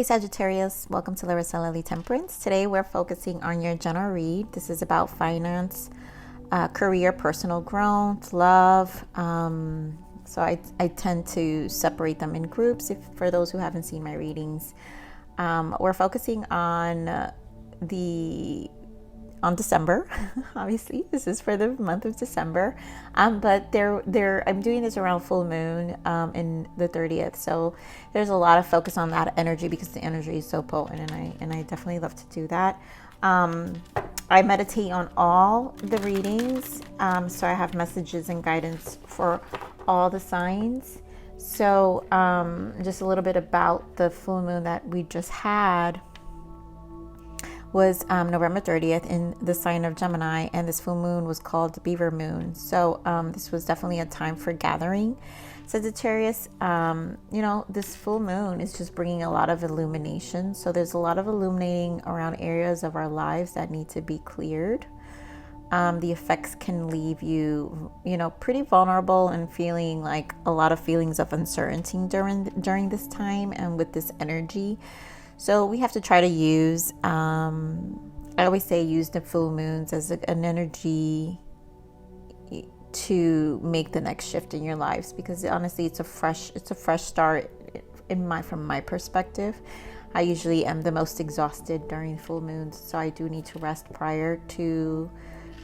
Sagittarius, welcome to Larisa Lili Temperance. Today we're focusing on your general read. This is about finance, career, personal growth, love. So I tend to separate them in groups for those who haven't seen my readings. We're focusing on December. Obviously this is for the month of December, but I'm doing this around full moon in the 30th, so there's a lot of focus on that energy because the energy is so potent, and I definitely love to do that. I meditate on all the readings, so I have messages and guidance for all the signs. So just a little bit about the full moon that we just had was November 30th in the sign of Gemini, and this full moon was called Beaver Moon. So this was definitely a time for gathering. Sagittarius, this full moon is just bringing a lot of illumination. So there's a lot of illuminating around areas of our lives that need to be cleared. The effects can leave you, pretty vulnerable and feeling like a lot of feelings of uncertainty during this time and with this energy. So we have to try to use, I always say, use the full moons as an energy to make the next shift in your lives, because honestly it's a fresh start from my perspective. I usually am the most exhausted during full moons, so I do need to rest prior to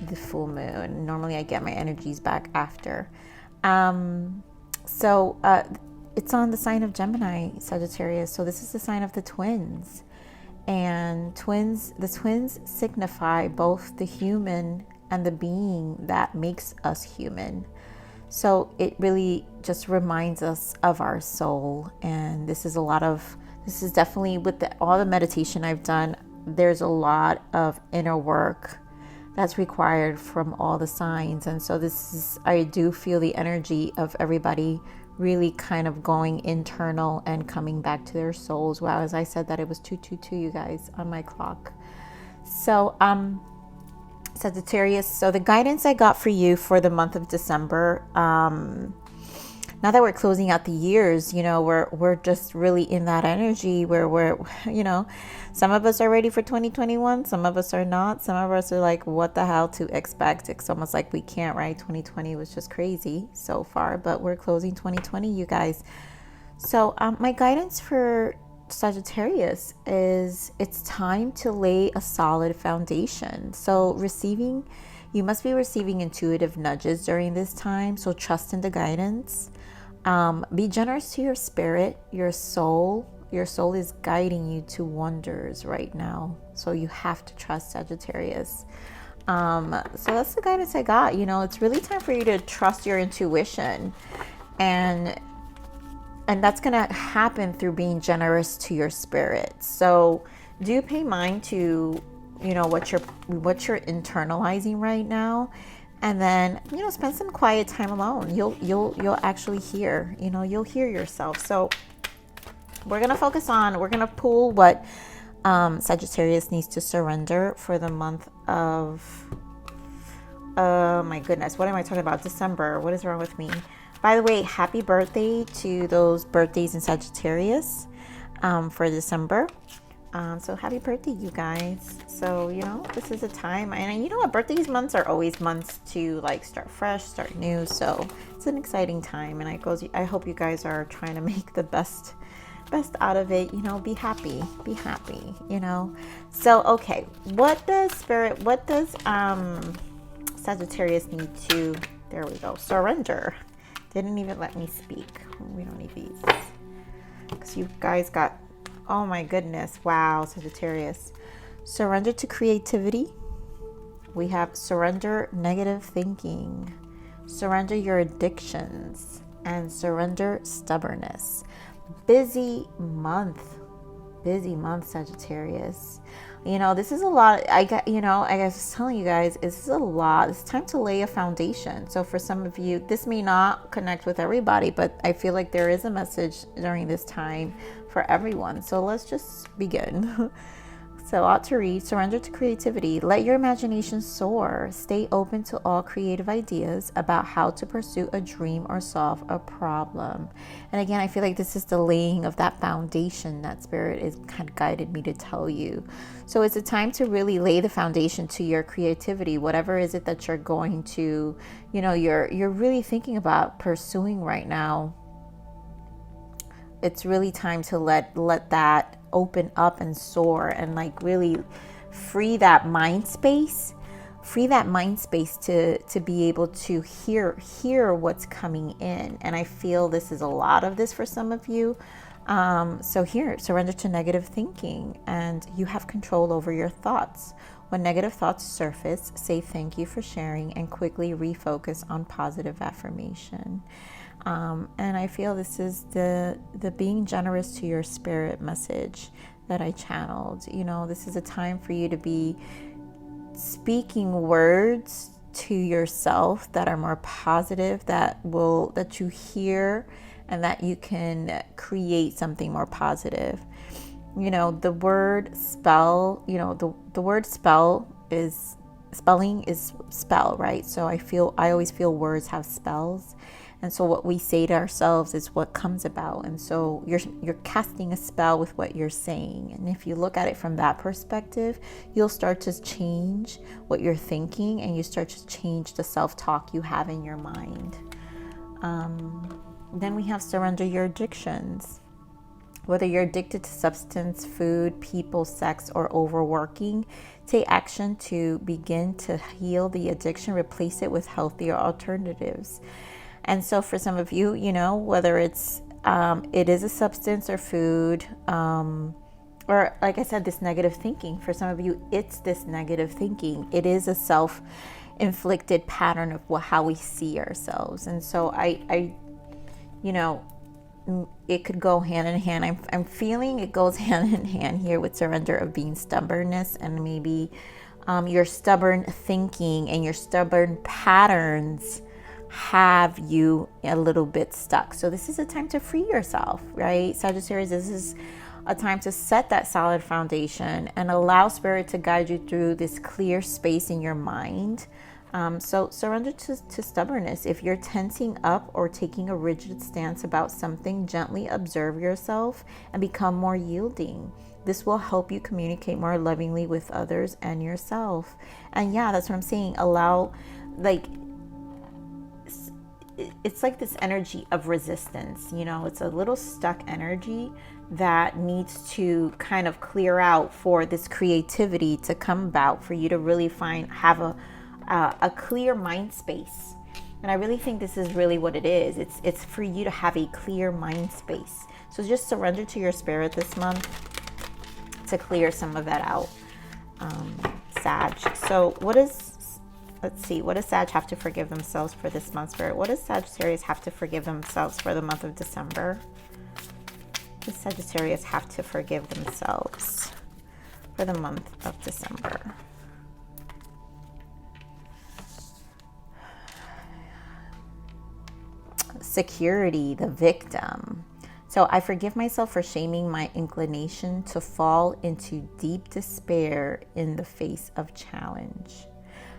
the full moon. Normally I get my energies back after. It's on the sign of Gemini, Sagittarius. So this is the sign of the twins. And the twins signify both the human and the being that makes us human. So it really just reminds us of our soul. And this is definitely with all the meditation I've done, there's a lot of inner work that's required from all the signs. And so I do feel the energy of everybody really kind of going internal and coming back to their souls. Wow, as I said that, it was 222, you guys, on my clock. So Sagittarius, so the guidance I got for you for the month of December, now that we're closing out the years, we're just really in that energy where we're, some of us are ready for 2021, some of us are not. Some of us are like, what the hell to expect? It's almost like we can't, right? 2020 was just crazy so far, but we're closing 2020, you guys. So my guidance for Sagittarius is it's time to lay a solid foundation. So you must be receiving intuitive nudges during this time. So trust in the guidance. Be generous to your spirit, your soul. Your soul is guiding you to wonders right now. So you have to trust, Sagittarius. So that's the guidance I got. It's really time for you to trust your intuition. And that's going to happen through being generous to your spirit. So do pay mind to, what you're internalizing right now. And then, spend some quiet time alone. You'll actually hear, you'll hear yourself. So we're going to pull what Sagittarius needs to surrender for the month of, my goodness, what am I talking about? December. What is wrong with me? By the way, happy birthday to those birthdays in Sagittarius for December. So happy birthday, you guys. So, this is a time, and you know what? Birthdays months are always months to like start fresh, start new. So it's an exciting time. And I hope you guys are trying to make the best out of it. Be happy. So, okay. What does Sagittarius need to, there we go, surrender? Didn't even let me speak. We don't need these because you guys got, oh my goodness. Wow, Sagittarius. Surrender to creativity. We have surrender negative thinking, surrender your addictions, and surrender stubbornness. Busy month, Sagittarius. This is a lot. I was telling you guys, this is a lot. It's time to lay a foundation. So for some of you, this may not connect with everybody, but I feel like there is a message during this time for everyone. So let's just begin. So ought to read, surrender to creativity, let your imagination soar, stay open to all creative ideas about how to pursue a dream or solve a problem. And again, I feel like this is the laying of that foundation that Spirit is kind of guided me to tell you. So it's a time to really lay the foundation to your creativity, whatever is it that you're going to, you're really thinking about pursuing right now. It's really time to let that open up and soar, and like really free that mind space to be able to hear what's coming in. And I feel this is a lot of this for some of you. So here, surrender to negative thinking, and you have control over your thoughts. When negative thoughts surface, say thank you for sharing and quickly refocus on positive affirmation. And I feel this is the being generous to your spirit message that I channeled. This is a time for you to be speaking words to yourself that are more positive, that you hear, and that you can create something more positive. The word spell, the word spelling is spell, right? So I always feel words have spells. And so what we say to ourselves is what comes about. And so you're casting a spell with what you're saying. And if you look at it from that perspective, you'll start to change what you're thinking, and you start to change the self-talk you have in your mind. Then we have surrender your addictions. Whether you're addicted to substance, food, people, sex, or overworking, take action to begin to heal the addiction, replace it with healthier alternatives. And so for some of you, whether it is a substance or food, or like I said, this negative thinking, for some of you, it's this negative thinking. It is a self-inflicted pattern of how we see ourselves. And so it could go hand in hand. I'm feeling it goes hand in hand here with surrender of being stubbornness, and maybe your stubborn thinking and your stubborn patterns have you a little bit stuck. So this is a time to free yourself, right? Sagittarius, this is a time to set that solid foundation and allow Spirit to guide you through this clear space in your mind. So surrender to stubbornness. If you're tensing up or taking a rigid stance about something, gently observe yourself and become more yielding. This will help you communicate more lovingly with others and yourself. And yeah, that's what I'm saying. It's like this energy of resistance, it's a little stuck energy that needs to kind of clear out for this creativity to come about, for you to really have a clear mind space. And I really think this is really what it is. It's for you to have a clear mind space. So just surrender to your spirit this month to clear some of that out, Sag. So let's see, what does Sag have to forgive themselves for this month, Spirit? What does Sagittarius have to forgive themselves for the month of December? What does Sagittarius have to forgive themselves for the month of December? Security, the victim. So I forgive myself for shaming my inclination to fall into deep despair in the face of challenge.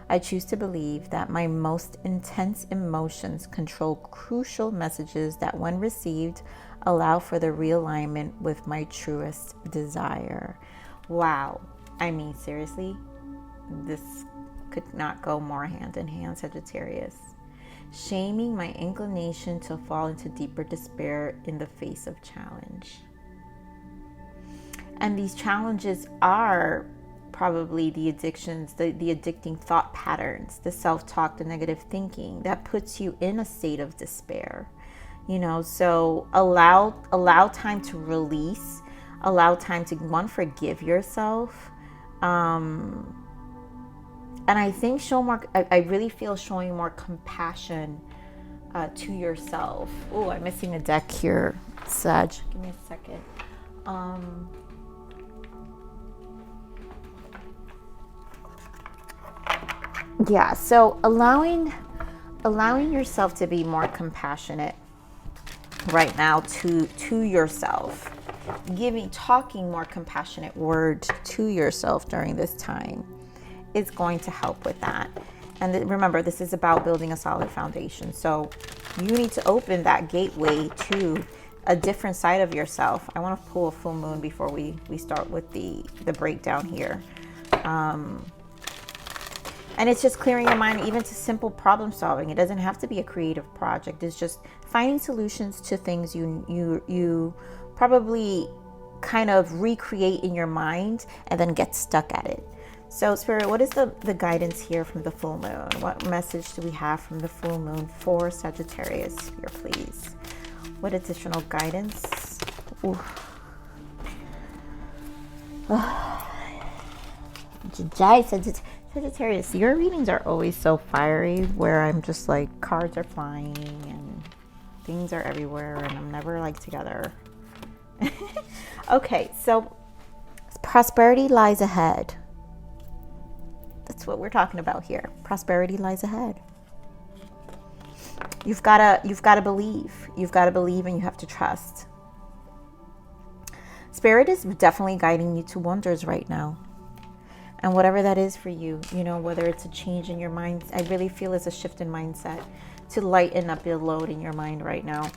I choose to believe that my most intense emotions control crucial messages that, when received, allow for the realignment with my truest desire. Wow. I mean, seriously, this could not go more hand in hand, Sagittarius. Shaming my inclination to fall into deeper despair in the face of challenge. And these challenges are probably the addictions, the addicting thought patterns, the self-talk, the negative thinking that puts you in a state of despair. So allow time to release, allow time to forgive yourself. And I think I really feel showing more compassion to yourself. Oh, I'm missing a deck here, Sag. Give me a second. Yeah, so allowing yourself to be more compassionate right now to yourself. talking more compassionate words to yourself during this time is going to help with that. And remember, this is about building a solid foundation. So you need to open that gateway to a different side of yourself. I want to pull a full moon before we start with the breakdown here. And it's just clearing your mind even to simple problem solving. It doesn't have to be a creative project. It's just finding solutions to things you probably kind of recreate in your mind and then get stuck at it. So Spirit, what is the guidance here from the full moon? What message do we have from the full moon for Sagittarius here, please? What additional guidance? Sagittarius, your readings are always so fiery, where I'm just like, cards are flying and things are everywhere and I'm never like together. Okay, so prosperity lies ahead. That's what we're talking about here. Prosperity lies ahead. You've got to believe. You've got to believe, and you have to trust. Spirit is definitely guiding you to wonders right now. And whatever that is for you, whether it's a change in your mind, I really feel it's a shift in mindset to lighten up your load in your mind right now,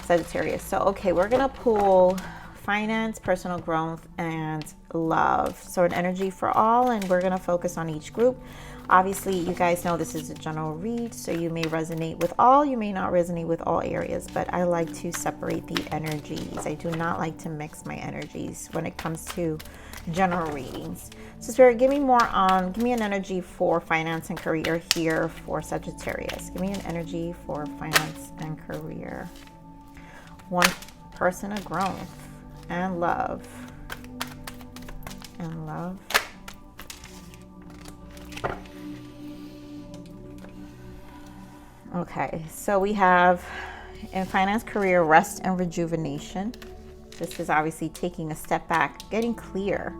Sagittarius. So, okay, we're going to pull finance, personal growth, and love. So an energy for all, and we're going to focus on each group. Obviously, you guys know this is a general read, so you may resonate with all, you may not resonate with all areas, but I like to separate the energies. I do not like to mix my energies when it comes to general readings. So Spirit, give me an energy for finance and career here for Sagittarius. Give me an energy for finance and career. One, personal growth and love. And love. Okay, so we have in finance, career, rest and rejuvenation. This is obviously taking a step back, getting clear.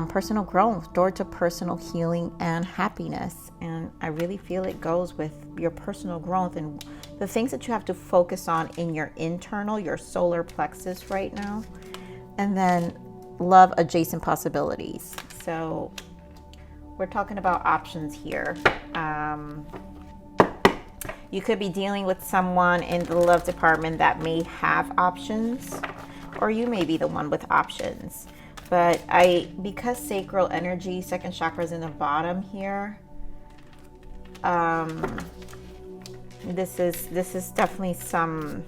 Personal growth, door to personal healing and happiness. And I really feel it goes with your personal growth and the things that you have to focus on in your internal, your solar plexus right now. And then love adjacent possibilities. So we're talking about options here. You could be dealing with someone in the love department that may have options, or you may be the one with options. But because sacral energy, second chakra is in the bottom here, this is definitely some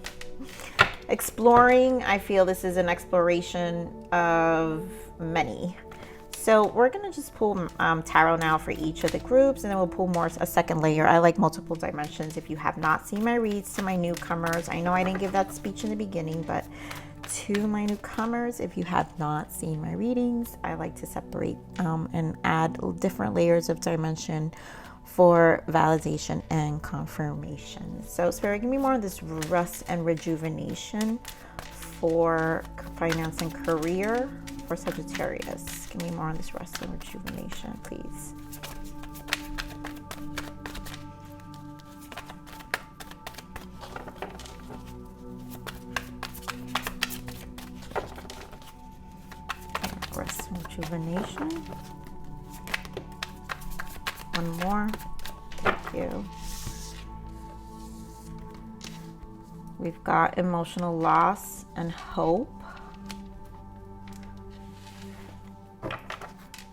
exploring. I feel this is an exploration of many. So we're going to just pull tarot now for each of the groups, and then we'll pull a second layer. I like multiple dimensions. If you have not seen my reads, to my newcomers, I know I didn't give that speech in the beginning, but to my newcomers, if you have not seen my readings, I like to separate and add different layers of dimension for validation and confirmation. So Spirit, give me more of this rest and rejuvenation for finance and career for Sagittarius. Give me more on this rest and rejuvenation, please. Rest and rejuvenation. One more. Thank you. We've got emotional loss and hope.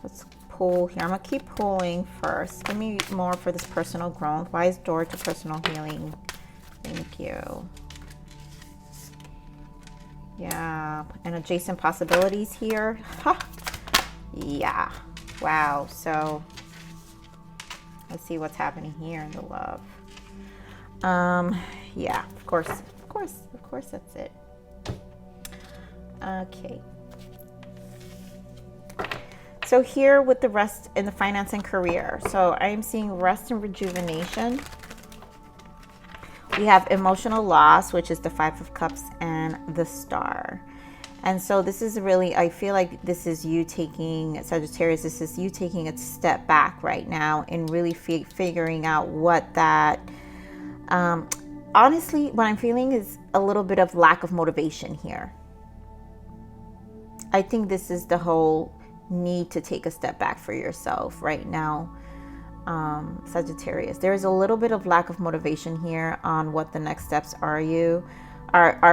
Let's pull here. I'm going to keep pulling first. Give me more for this personal growth. Wise door to personal healing. Thank you. Yeah. And adjacent possibilities here. Ha! Yeah. Wow. So let's see what's happening here in the love. Yeah, of course, that's it. Okay. So here with the rest in the finance and career. So I am seeing rest and rejuvenation. We have emotional loss, which is the 5 of Cups and the Star. And so this is really, I feel like this is you taking, Sagittarius, this is you taking a step back right now and really figuring out what that, honestly, what I'm feeling is a little bit of lack of motivation here. I think this is the whole need to take a step back for yourself right now, Sagittarius. There is a little bit of lack of motivation here on what the next steps are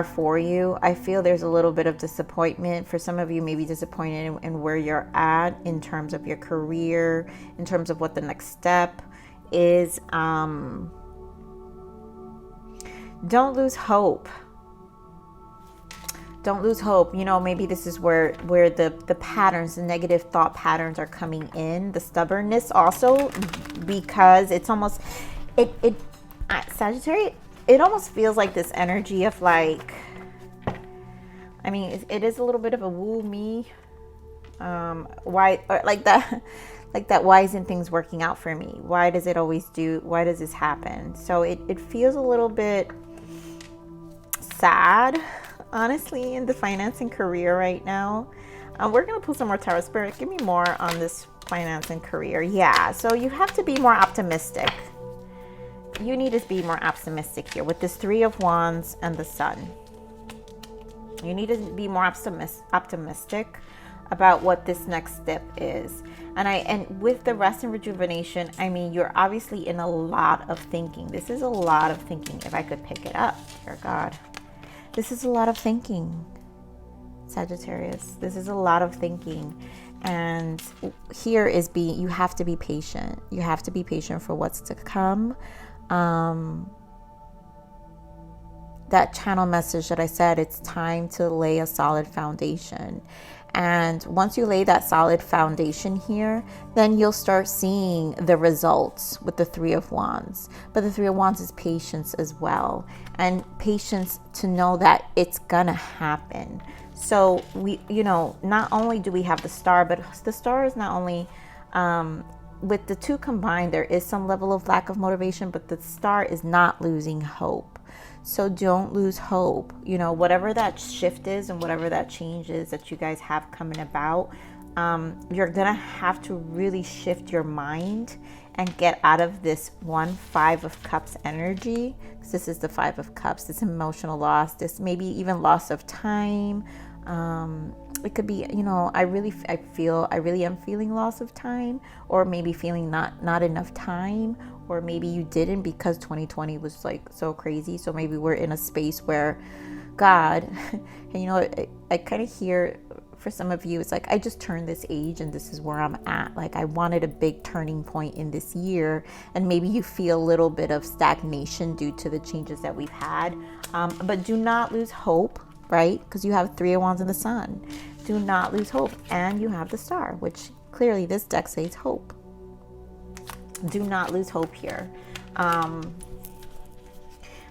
for you. I feel there's a little bit of disappointment. For some of you, maybe disappointed in where you're at in terms of your career, in terms of what the next step is. Don't lose hope. Don't lose hope. You know, maybe this is where the patterns, the negative thought patterns are coming in. The stubbornness also, because it's almost, Sagittarius, it almost feels like this energy of like, I mean, it is a little bit of a woo me. Why, or like that, why isn't things working out for me? Why does this happen? So it feels a little bit sad, honestly, in the finance and career right now. We're going to pull some more tarot spirit. Give me more on this finance and career. Yeah, so you have to be more optimistic. You need to be more optimistic here with this Three of Wands and the Sun. You need to be more optimistic about what this next step is. And with the rest and rejuvenation, I mean, you're obviously in a lot of thinking. This is a lot of thinking. If I could pick it up, dear God. This is a lot of thinking, Sagittarius. This is a lot of thinking. And here is you have to be patient. You have to be patient for what's to come. That channel message that I said, it's time to lay a solid foundation. And once you lay that solid foundation here, then you'll start seeing the results with the Three of Wands. But the Three of Wands is patience as well. And patience to know that it's gonna happen. So we, you know, not only do we have the Star, but the Star is not only, with the two combined, there is some level of lack of motivation, but the Star is not losing hope. So don't lose hope. You know, whatever that shift is and whatever that change is that you guys have coming about, you're going to have to really shift your mind and get out of this Five of Cups energy. Because this is the Five of Cups, this emotional loss, this maybe even loss of time. It could be, you know, I really am feeling loss of time, or maybe feeling not enough time, or maybe you didn't because 2020 was like so crazy. So maybe we're in a space where God, and you know, I kind of hear for some of you, it's like, I just turned this age and this is where I'm at. Like I wanted a big turning point in this year, and maybe you feel a little bit of stagnation due to the changes that we've had. But do not lose hope, right? Because you have Three of Wands and the Sun. Do not lose hope. And you have the Star, which clearly this deck says hope. Do not lose hope here.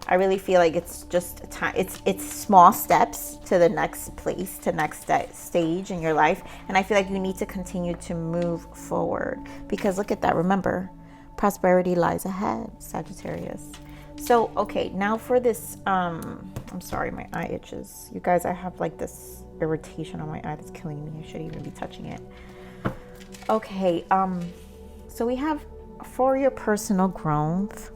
I really feel like it's just a time. It's small steps to the next place, to next stage in your life. And I feel like you need to continue to move forward, because look at that. Remember, prosperity lies ahead, Sagittarius. So, okay, now for this, I'm sorry, my eye itches. You guys, I have like this irritation on my eye that's killing me. I shouldn't even be touching it. Okay, so we have for your personal growth.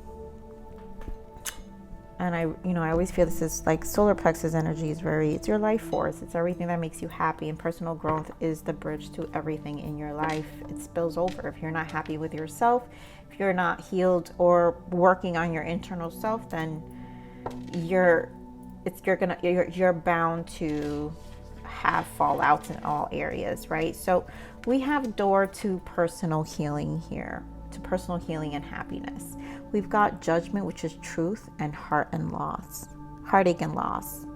And I always feel this is like solar plexus energy is it's your life force. It's everything that makes you happy. And personal growth is the bridge to everything in your life. It spills over. If you're not happy with yourself, if you're not healed or working on your internal self, then you're bound to have fallouts in all areas, right? So we have door to personal healing here, to personal healing and happiness. We've got Judgment, which is truth, and heartache and loss.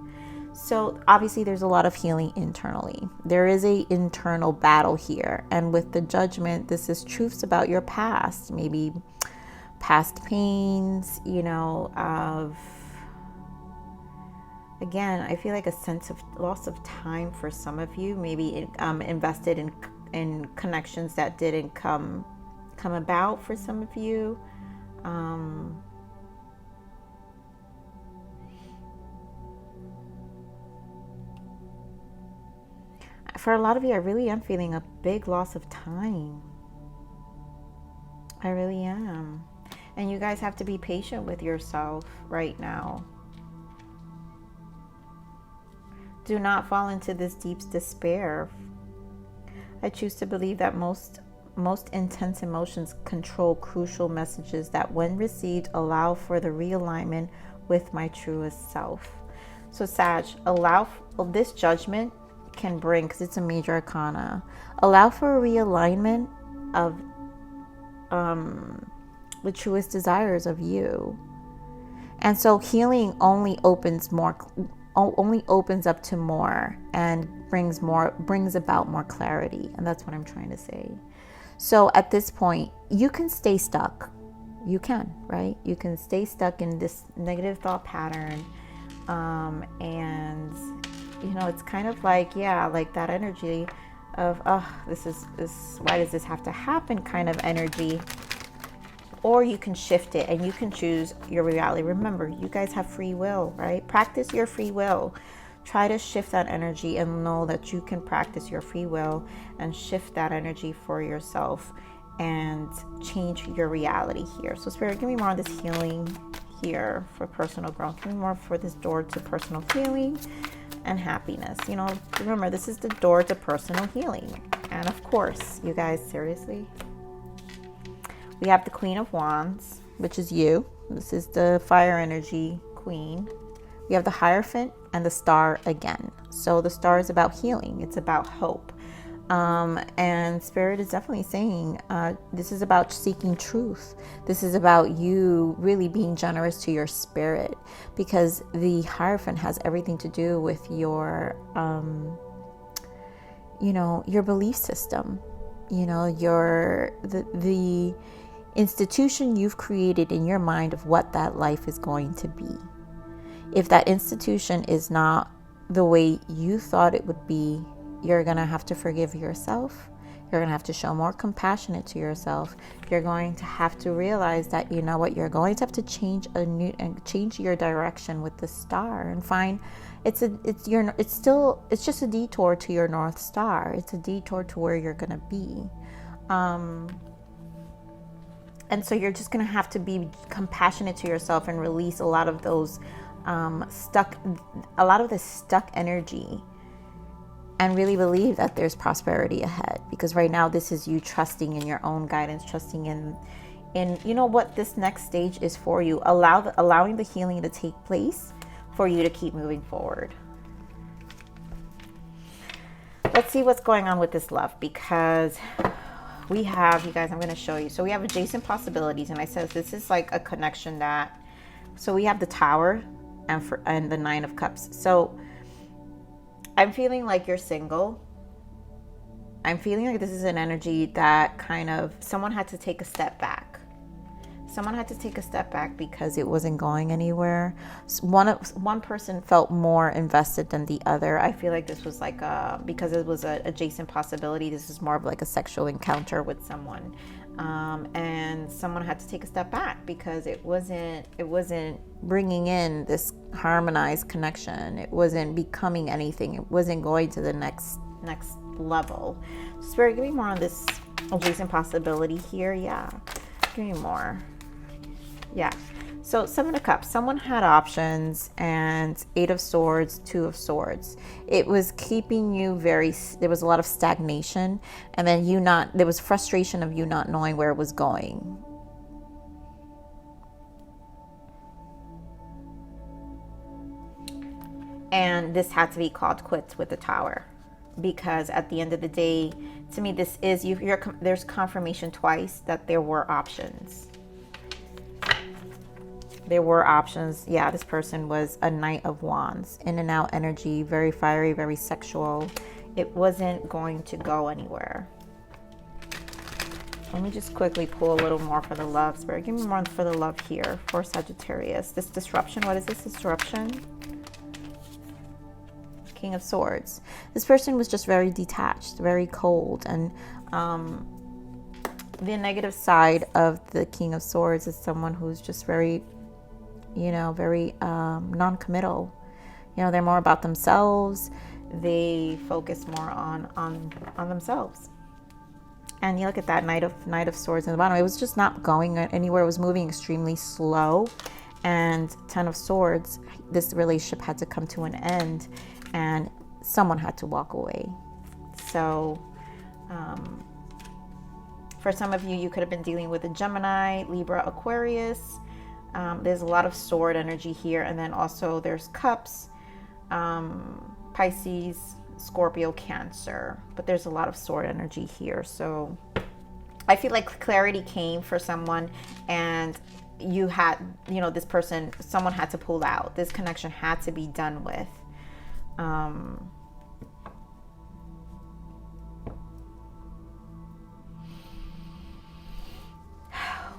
So obviously there's a lot of healing internally. There is a internal battle here. And with the Judgment, this is truths about your past, maybe past pains, of, again, I feel like a sense of loss of time for some of you, maybe invested in connections that didn't come about for some of you. For a lot of you, I really am feeling a big loss of time. I really am. And you guys have to be patient with yourself right now. Do not fall into this deep despair. I choose to believe that most intense emotions control crucial messages that, when received, allow for the realignment with my truest self. So Sag, allow this judgment can bring, because it's a major arcana, allow for a realignment of the truest desires of you. And so healing only opens up to more and brings about more clarity. And that's what I'm trying to say. So at this point, you can stay stuck. You can, right? You can stay stuck in this negative thought pattern. And it's kind of like, like that energy of, why does this have to happen kind of energy. Or you can shift it and you can choose your reality. Remember, you guys have free will, right? Practice your free will. Try to shift that energy and know that you can practice your free will and shift that energy for yourself and change your reality here. So Spirit, give me more on this healing here for personal growth. Give me more for this door to personal healing and happiness. Remember, this is the door to personal healing. And of course, you guys, seriously, we have the Queen of Wands, which is you. This is the fire energy queen. We have the Hierophant and the Star again. So the Star is about healing. It's about hope. And Spirit is definitely saying this is about seeking truth. This is about you really being generous to your spirit, because the Hierophant has everything to do with your, your belief system. The institution you've created in your mind of what that life is going to be. If that institution is not the way you thought it would be, you're going to have to forgive yourself. You're going to have to show more compassionate to yourself. You're going to have to realize that, you're going to have to change your direction with the Star and find it's just a detour to your North Star. It's a detour to where you're going to be. And so you're just going to have to be compassionate to yourself and release a lot of those stuck energy, and really believe that there's prosperity ahead. Because right now, this is you trusting in your own guidance, trusting in what this next stage is for you. Allowing the healing to take place for you to keep moving forward. Let's see what's going on with this love, because we have, you guys, I'm going to show you. So we have adjacent possibilities, and I said this is like a connection that, so we have the Tower and the Nine of Cups. So I'm feeling like you're single. I'm feeling like this is an energy that kind of, someone had to take a step back. Someone had to take a step back because it wasn't going anywhere. One person felt more invested than the other. I feel like this was like because it was an adjacent possibility, this is more of like a sexual encounter with someone. And someone had to take a step back because it wasn't bringing in this harmonized connection. It wasn't becoming anything. It wasn't going to the next level. Spirit, give me more on this adjacent possibility here. Yeah, give me more. Yeah. So Seven of Cups, someone had options, and Eight of Swords, Two of Swords. It was keeping you there was a lot of stagnation, and then there was frustration of you not knowing where it was going. And this had to be called quits with the Tower, because at the end of the day, to me, this is there's confirmation twice that there were options. There were options. Yeah, this person was a Knight of Wands, in and out energy, very fiery, very sexual. It wasn't going to go anywhere. Let me just quickly pull a little more for the love. Spirit, give me more for the love here for Sagittarius. This disruption, what is this disruption? King of Swords. This person was just very detached, very cold, and the negative side of the King of Swords is someone who's just very non-committal. They're more about themselves. They focus more on themselves. And you look at that Knight of Swords in the bottom. It was just not going anywhere. It was moving extremely slow. And Ten of Swords, this relationship had to come to an end. and someone had to walk away. So for some of you, you could have been dealing with a Gemini, Libra, Aquarius. There's a lot of sword energy here. And then also there's cups, Pisces, Scorpio, Cancer. But there's a lot of sword energy here. So I feel like clarity came for someone, and you had, you know, this person, someone had to pull out. This connection had to be done with.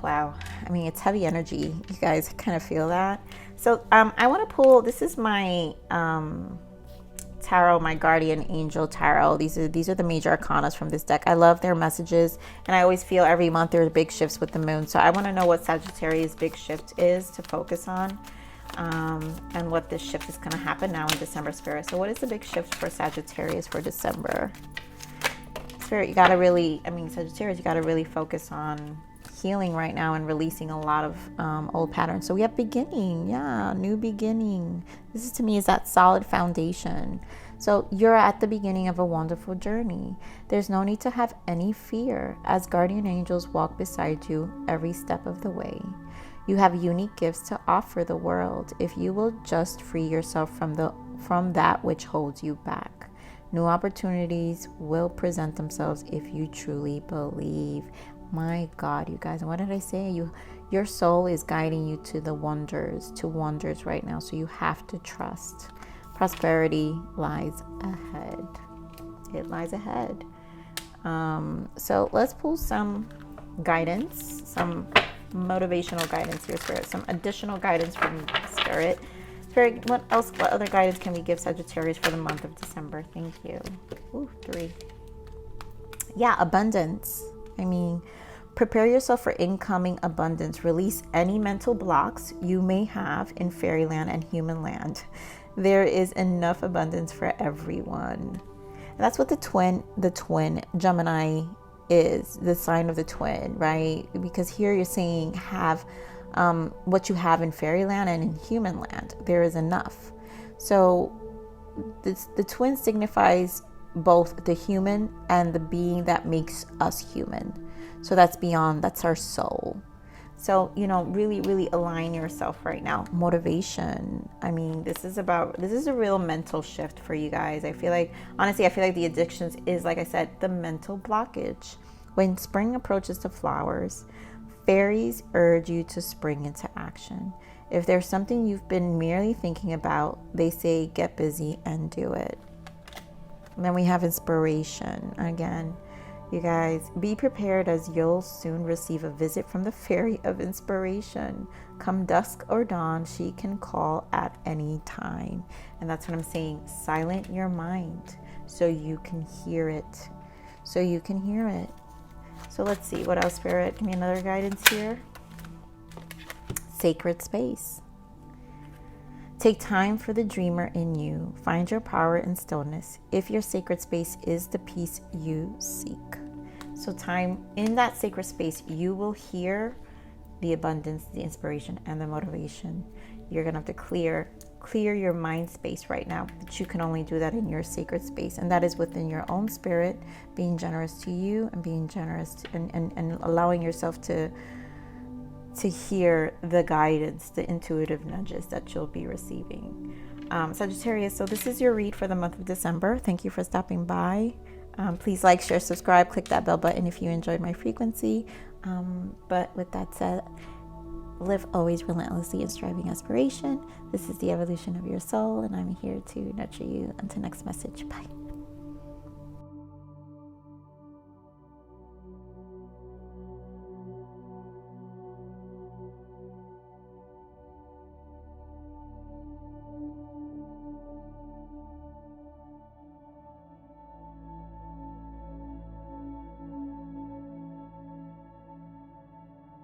Wow. I mean, it's heavy energy. You guys kind of feel that. So I want to pull, this is my tarot, my guardian angel tarot. These are the major arcanas from this deck. I love their messages, and I always feel every month there's big shifts with the moon. So I want to know what Sagittarius' big shift is to focus on, and what this shift is going to happen now in December, Spirit. So what is the big shift for Sagittarius for December? Spirit, you got to really, I mean, Sagittarius, you got to really focus on healing right now and releasing a lot of old patterns. So we have beginning, yeah, new beginning. This is, to me, is that solid foundation. So you're at the beginning of a wonderful journey. There's no need to have any fear, as guardian angels walk beside you every step of the way. You have unique gifts to offer the world if you will just free yourself from that which holds you back. New opportunities will present themselves if you truly believe. My God, you guys, what did I say? Your soul is guiding you to the wonders, right now. So you have to trust. Prosperity lies ahead. It lies ahead. So let's pull some guidance, some motivational guidance here, Spirit. Some additional guidance from Spirit. Spirit, what other guidance can we give Sagittarius for the month of December? Thank you. Ooh, 3. Yeah, abundance. I mean, prepare yourself for incoming abundance. Release any mental blocks you may have in fairyland and human land. There is enough abundance for everyone. And that's what the twin Gemini is, the sign of the twin, right? Because here you're saying have what you have in fairyland and in human land. There is enough. So the twin signifies both the human and the being that makes us human. So that's beyond, that's our soul. So, you know, really, really align yourself right now. Motivation. I mean, this is a real mental shift for you guys. I feel like, honestly, the addictions is, like I said, the mental blockage. When spring approaches the flowers, fairies urge you to spring into action. If there's something you've been merely thinking about, they say, get busy and do it. And then we have inspiration. Again, you guys, be prepared, as you'll soon receive a visit from the fairy of inspiration. Come dusk or dawn, she can call at any time. And that's what I'm saying. Silent your mind so you can hear it. So let's see, what else, Spirit? Give me another guidance here. Sacred space. Take time for the dreamer in you. Find your power in stillness. If your sacred space is the peace you seek. So time in that sacred space, you will hear the abundance, the inspiration, and the motivation. You're going to have to clear your mind space right now. But you can only do that in your sacred space. And that is within your own spirit, being generous to you and being generous and allowing yourself to hear the guidance, the intuitive nudges that you'll be receiving. Sagittarius, so this is your read for the month of December. Thank you for stopping by. Please like, share, subscribe, click that bell button if you enjoyed my frequency. But with that said, live always relentlessly in striving aspiration. This is the evolution of your soul, and I'm here to nurture you. Until next message, bye.